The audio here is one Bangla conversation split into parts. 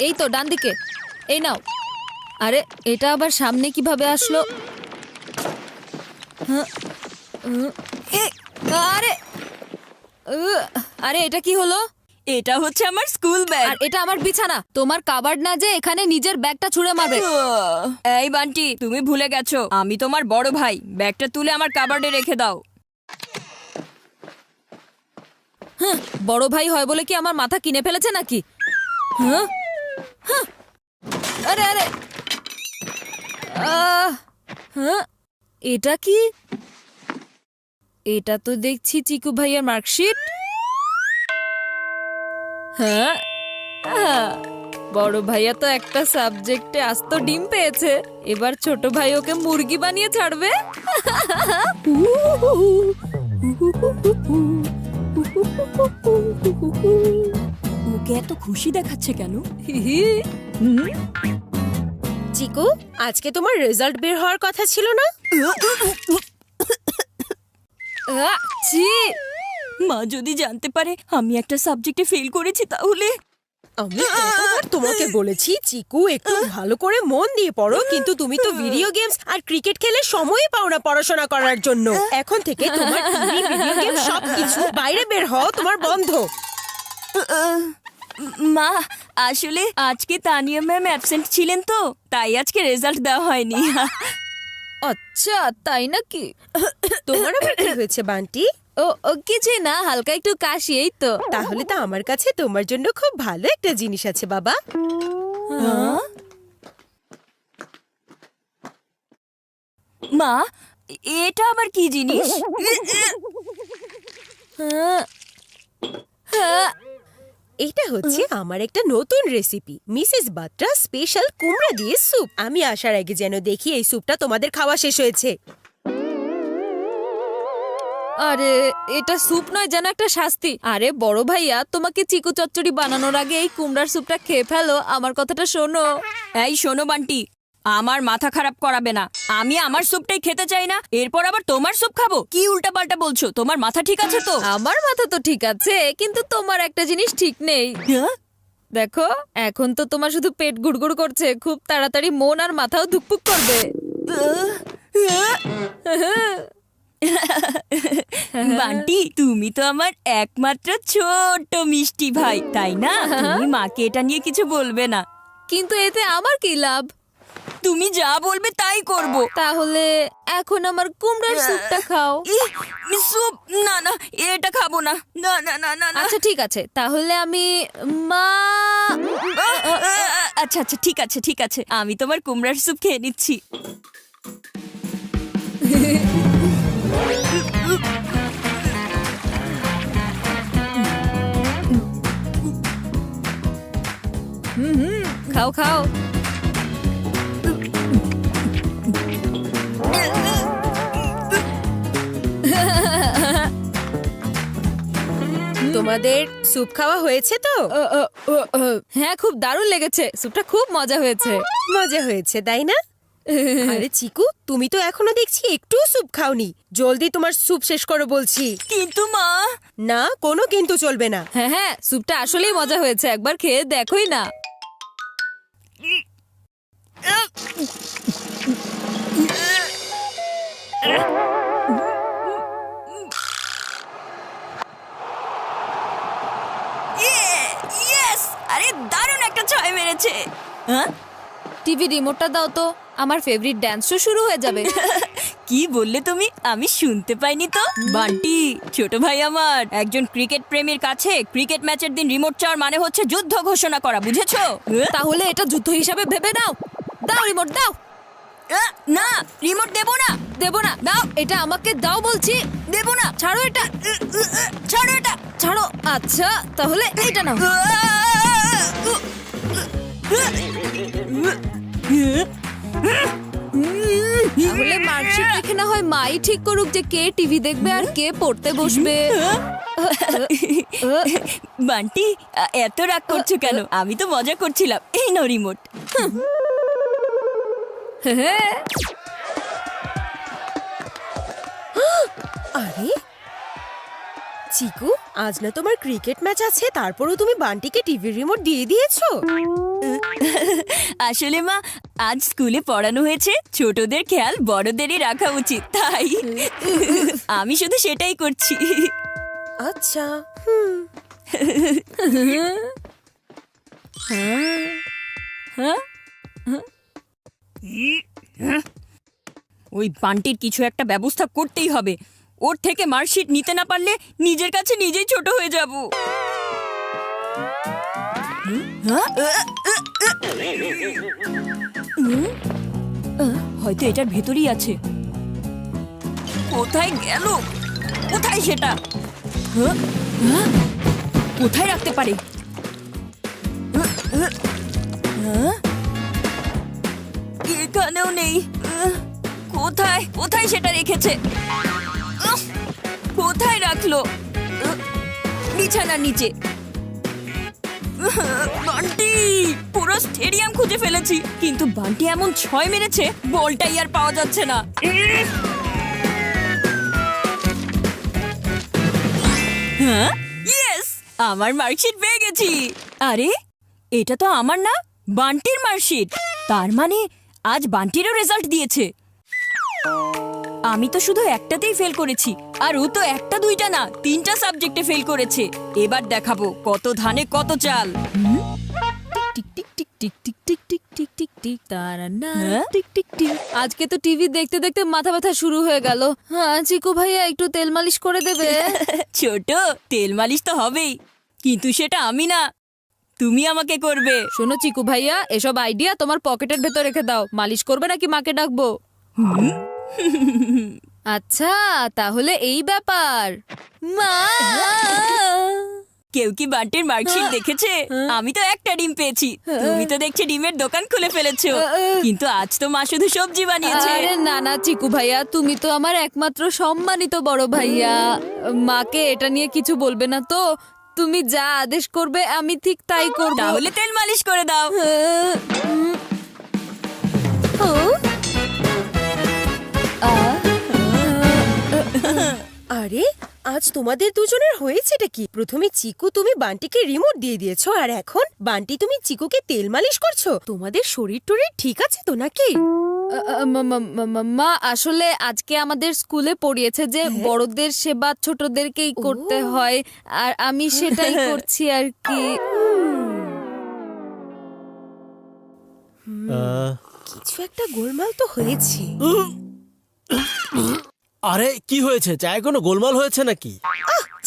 এই তো ডান দিকে। এই নাও। আরে এটা আবার সামনে কিভাবে আসলো? আরে আরে এটা কি হলো? এটা হচ্ছে আমার স্কুল ব্যাগ। আর এটা আমার বিছানা। তোমার কাবার্ড না যে এখানে নিজের ব্যাগটা ছুঁড়ে মারবে। এই বান্টি, তুমি ভুলে গেছো আমি তোমার বড় ভাই। ব্যাগটা তুলে আমার কাবার্ডে রেখে দাও। বড় ভাই হয় বলে কি আমার মাথা কিনে ফেলেছে নাকি? আরে আরে এটা কি? এটা তো দেখছি চিকু ভাইয়ের মার্কশিট। হ্যাঁ, বড় ভাইয়া তো একটা সাবজেক্টে আস্ত ডিম পেয়েছে। এবার ছোট ভাই ওকে মুরগি বানিয়ে ছাড়বে। ওকে এত খুশি দেখাচ্ছে কেন? চিকু, আজকে তোমার রেজাল্ট বের হওয়ার কথা ছিল না? ছি! মা যদি জানতে পারে আমি একটা সাবজেক্টে ফেল করেছি তাহলে। আমি কতবার তোমাকে বলেছি চিকু একটু ভালো করে মন দিয়ে পড়ো, কিন্তু তুমি তো ভিডিও গেমস আর ক্রিকেট খেলে সময়ই পাও না পড়াশোনা করার জন্য। এখন থেকে তোমার টিভি, ভিডিও গেম সবকিছু বাইরে বের হও, তোমার বন্ধ। মা, আসলে আজকে তানিয়া ম্যাম অ্যাবসেন্ট ছিলেন তো, তাই আজকে রেজাল্ট দেওয়া হয়নি। আচ্ছা তাই নাকি? তোমার আবার কি হয়েছে বান্টি? ও কিছুই না, হালকা একটু কাশি, এই তো। তাহলে তো আমার কাছে তোমার জন্য খুব ভালো একটা জিনিস আছে বাবা। মা, এটা আবার কি জিনিস? এটা হচ্ছে আমার একটা নতুন রেসিপি, মিসেস বাত্রা স্পেশাল কুমড়া দিয়ে স্যুপ। আমি আসার আগে যেন দেখি এই স্যুপটা তোমাদের খাওয়া শেষ হয়েছে। আরে এটা স্যুপ নয়, যেন একটা শাস্তি। আরে বড় ভাইয়া, তোমাকে চিকু চচ্চড়ি বানানোর আগে এই কুমড়ার স্যুপটা খেয়ে ফেলো। আমার কথাটা শোনো। এই শোনো বান্টি, আমার মাথা খারাপ করাবে না। আমি আমার স্যুপটাই খেতে চাই না, এরপর আবার তোমার স্যুপ খাবো? কি উল্টাপাল্টা বলছো? তোমার মাথা ঠিক আছে তো? আমার মাথা তো ঠিক আছে, কিন্তু তোমার একটা জিনিস ঠিক নেই। দেখো, এখন তো তোমার শুধু পেট গুড়গুড় করছে, খুব তাড়াতাড়ি মন আর মাথাও ধুকপুক করবে। বান্টি, তুমি তো আমার একমাত্র ছোট্ট মিষ্টি ভাই, তাই না? তুমি মাকে এটা নিয়ে কিছু বলবে না। কিন্তু এতে আমার কি লাভ? তুমি যা বলবে তাই করব। তাহলে এখন আমার কুমড়ার স্যুপটা খাও। স্যুপ? না না, এটা খাবো না। না না না না না। আচ্ছা ঠিক আছে, তাহলে আমি মা আচ্ছা আচ্ছা, ঠিক আছে ঠিক আছে, আমি তোমার কুমড়ার স্যুপ খেয়ে নিচ্ছি। খাও খাও। তোমাদের স্যুপ খাওয়া হয়েছে তো? হ্যাঁ, খুব দারুণ লেগেছে। স্যুপটা খুব মজা হয়েছে। মজা হয়েছে তাই না? আরে চিকু, তুমি তো এখনো দেখছি একটু স্যুপ খাওনি। জলদি তোমার স্যুপ শেষ করো বলছি। কিন্তু মা। না, কোনো কিন্তু চলবে না। হ্যাঁ হ্যাঁ, স্যুপটা আসলেই মজা হয়েছে, একবার খেয়ে দেখোই না। ইয়েস! আরে দারুণ একটা ছয় মেরেছে। হ্যাঁ, টিভি রিমোটটা দাও তো, আমার ফেভারিট ড্যান্স শো শুরু হয়ে যাবে। কি বললে তুমি? আমি শুনতে পাইনি তো। বান্টি, ছোট ভাই আমার, একজন ক্রিকেট প্রেমীর কাছে ক্রিকেট ম্যাচের দিন রিমোট চাওয়ার মানে হচ্ছে যুদ্ধ ঘোষণা করা, বুঝেছো? তাহলে এটা যুদ্ধ হিসাবে ভেবে নাও। দাও রিমোট, দাও। না, রিমোট দেবো না। দেবো না, দাও। এটা আমাকে দাও বলছি। দেবো না। ছাড়ো এটা, ছাড়ো এটা। ছাড়ো। আচ্ছা তাহলে এইটা নাও। তাহলে মার্কশিট দেখে না হয় মাই ঠিক করুক যে কে টিভি দেখবে আর কে পড়তে বসবে। বান্টি, এত রাগ করছো কেন? আমি তো মজা করছিলাম। এই নাও রিমোট। আরে চিকু, আজ না তোমার ক্রিকেট ম্যাচ আছে, তারপরও তুমি বান্টিকে টিভির রিমোট দিয়ে দিয়েছো? আসলে মা, আজ স্কুলে পড়ানো হয়েছে ছোটদের খেয়াল বড়দেরই রাখা উচিত, তাই আমি শুধু সেটাই করছি। আচ্ছা। ওই বান্টির কিছু একটা ব্যবস্থা করতেই হবে। ওর থেকে মার্কশিট নিতে না পারলে নিজের কাছে নিজেই ছোট হয়ে যাব। হয়তো এটার ভেতরেই আছে। কোথায় গেল? কোথায় সেটা? কোথায় রাখতে পারে? এখানেও নেই। কোথায় কোথায় সেটা রেখেছে? কোথায় রাখলো? বিছানার নিচে। বান্টি, পুরো স্টেডিয়াম খুঁজে ফেলেছি, কিন্তু বান্টি এমন ছয় মেরেছে বলটাই আর পাওয়া যাচ্ছে না। হ্যাঁ, ইয়েস, আমার মার্কশিট পেয়ে গেছি। আরে, এটা তো আমার না, বান্টির মার্কশিট। তার মানে আজ বান্টিরও রেজাল্ট দিয়েছে। আমি তো শুধু একটাতেই ফেল করেছি, আর ও তো একটা দুইটা না, 3টা সাবজেক্টে ফেল করেছে। এবার দেখাবো কত ধানে কত চাল। টিক টিক টিক টিক টিক টিক টিক টিক টিক টিক তারানা হ্যাঁ? টিক টিক টিক। আজকে তো টিভি দেখতে দেখতে মাথা ব্যথা শুরু হয়ে গেল। হ্যাঁ চিকু ভাইয়া, একটু তেল মালিশ করে দেবে? ছোট, তেল মালিশ তো হবেই, কিন্তু সেটা আমি না, তুমি আমাকে করবে। শোনো চিকু ভাইয়া, এসব আইডিয়া তোমার পকেটের ভেতর রেখে দাও। মালিশ করবে নাকি মাকে ডাকবো? আচ্ছা, তাহলে এই ব্যাপার। মা, কেউ কি বান্টির মার্কশিট দেখেছে? আমি তো একটা ডিম পেয়েছি, তুমি তো দেখছি ডিমের দোকান খুলে ফেলেছো। কিন্তু আজ তো মা শুধু সবজি বানিয়েছে। আরে না না চিকু ভাইয়া, তুমি তো আমার একমাত্র সম্মানিত বড় ভাইয়া। মাকে এটা নিয়ে কিছু বলবে না তো? তুমি যা আদেশ করবে আমি ঠিক তাই করব। তাহলে তেল মালিশ করে দাও। আরে, আজ তোমাদের দুজনের হয়েছেটা কি? প্রথমে চিকু তুমি বান্টিকে রিমোট দিয়ে দিয়েছো, আর এখন বান্টি তুমি চিকুকে তেল মালিশ করছো। তোমাদের শরীর টরীর ঠিক আছে তো নাকি? মা, আসলে আজকে আমাদের স্কুলে পড়িয়েছে যে বড়দের সেবা ছোটদেরকেই করতে হয়, আর আমি সেটাই করছি আর কি। কিছু একটা গোলমাল তো হয়েছে। আরে কি হয়েছে? চায়ে কোনো গোলমাল হয়েছে নাকি?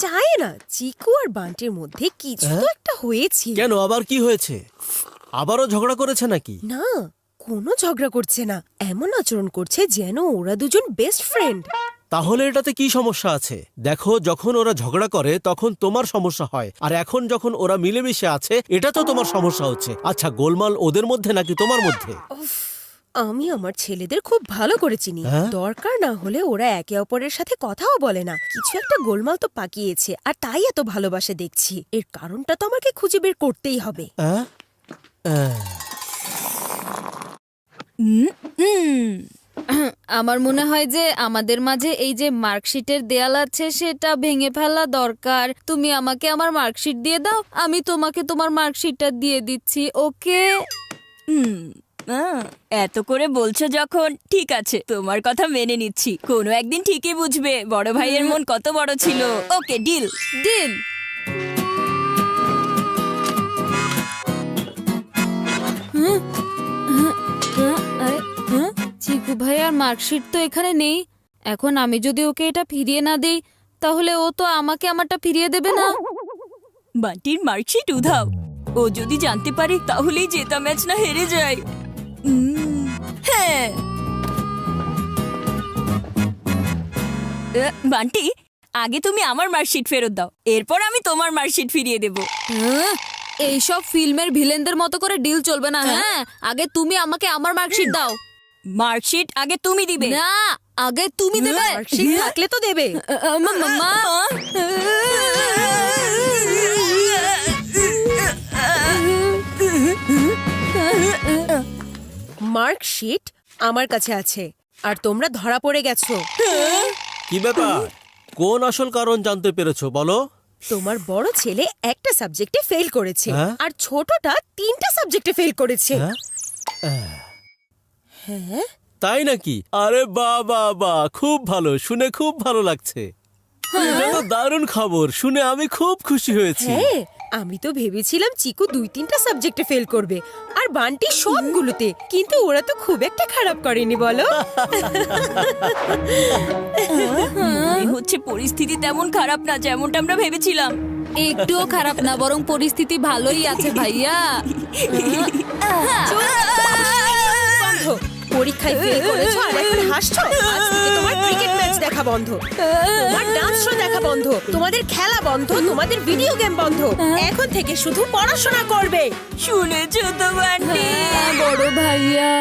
চায় না, চিকু আর বান্টির মধ্যে কিছু তো একটা হয়েছে। কেন, আবার কি হয়েছে? আবারও ঝগড়া করেছে নাকি? না, কোনো ঝগড়া করছে না, এমন আচরণ করছে যেন ওরা দুজন বেস্ট ফ্রেন্ড। তাহলে এটাতে কি সমস্যা আছে? দেখো, যখন ওরা ঝগড়া করে তখন তোমার সমস্যা হয়, আর এখন যখন ওরা মিলেমিশে আছে এটা তো তোমার সমস্যা হচ্ছে। আচ্ছা, গোলমাল ওদের মধ্যে নাকি তোমার মধ্যে? আমি আমার ছেলেদের খুব ভালো করে চিনি। দরকার না হলে ওরা একে অপরের সাথে কথাও বলে না। কিছু একটা গোলমাল তো পাকিয়েছে, আর তাই এত ভালোবাসে দেখছি। এর কারণটা তো আমাকে খুঁজে বের করতেই হবে। আমার মনে হয় যে আমাদের মাঝে এই যে মার্কশিটের দেয়াল আছে সেটা ভেঙে ফেলা দরকার। তুমি আমাকে আমার মার্কশিট দিয়ে দাও, আমি তোমাকে তোমার মার্কশিটটা দিয়ে দিচ্ছি, ওকে? এত করে বলছো যখন, ঠিক আছে, তোমার কথা মেনে নিচ্ছি। কোনো একদিন ঠিকই বুঝবে বড় ভাইয়ের মন কত বড় ছিল। ওকে, ডিল। ডিল। চিকু ভাইয়ার মার্কশিট তো এখানে নেই। এখন আমি যদি ওকে এটা ফিরিয়ে না দিই তাহলে ও তো আমাকে আমারটা ফিরিয়ে দেবে না। বান্টির মার্কশিট উধাও। ও যদি জানতে পারে তাহলেই জেতা ম্যাচ না হেরে যায়। হ্যাঁ, বান্টি, আগে তুমি আমার মার্কশিট ফেরত দাও, এরপর আমি তোমার মার্কশিট ফিরিয়ে দেব। এইসব ফিল্মের ভিলেনদের মতো করে ডিল চলবে না। হ্যাঁ, আগে তুমি আমাকে আমার মার্কশিট দাও। মার্কশিট আগে তুমি দিবে। না, আগে তুমি দেবে। মার্কশিট থাকলে তো দেবে। মা, মার্কশিট আমার কাছে আছে, আর তোমরা ধরা পড়ে গেছো। কি ব্যাপার? কোন আসল কারণ জানতে পেরেছো বলো? তোমার বড় ছেলে একটা সাবজেক্টে ফেল করেছে হ্যাঁ? আর ছোটটা 3টা সাবজেক্টে ফেল করেছে। হ্যাঁ? তাই নাকি? আরে বাহ বাহ বাহ, খুব ভালো, শুনে খুব ভালো লাগছে। এটা তো দারুণ খবর, শুনে আমি খুব খুশি হয়েছি। হ্যাঁ, আমি তো ভেবেছিলাম চিকু 2-3টা সাবজেক্টে ফেল করবে আর বান্টি সবগুলোতে, কিন্তু ওরা তো খুব একটা খারাপ করেনি বলো। মনে হচ্ছে পরিস্থিতি তেমন খারাপ না যেমনটা আমরা ভেবেছিলাম। একটুও খারাপ না, বরং পরিস্থিতি ভালোই আছে ভাইয়া। বন্ধ, পরীক্ষায় ফেল করেছো আর এখন হাসছো। আজ থেকে তোমার ক্রিকেট ম্যাচ দেখা বন্ধ, তোমার ডান্স শো দেখা বন্ধ, তোমাদের খেলা বন্ধ, তোমাদের ভিডিও গেম বন্ধ। এখন থেকে শুধু পড়াশোনা করবে। শুনেছো তো বান্টি? বড় ভাইয়া।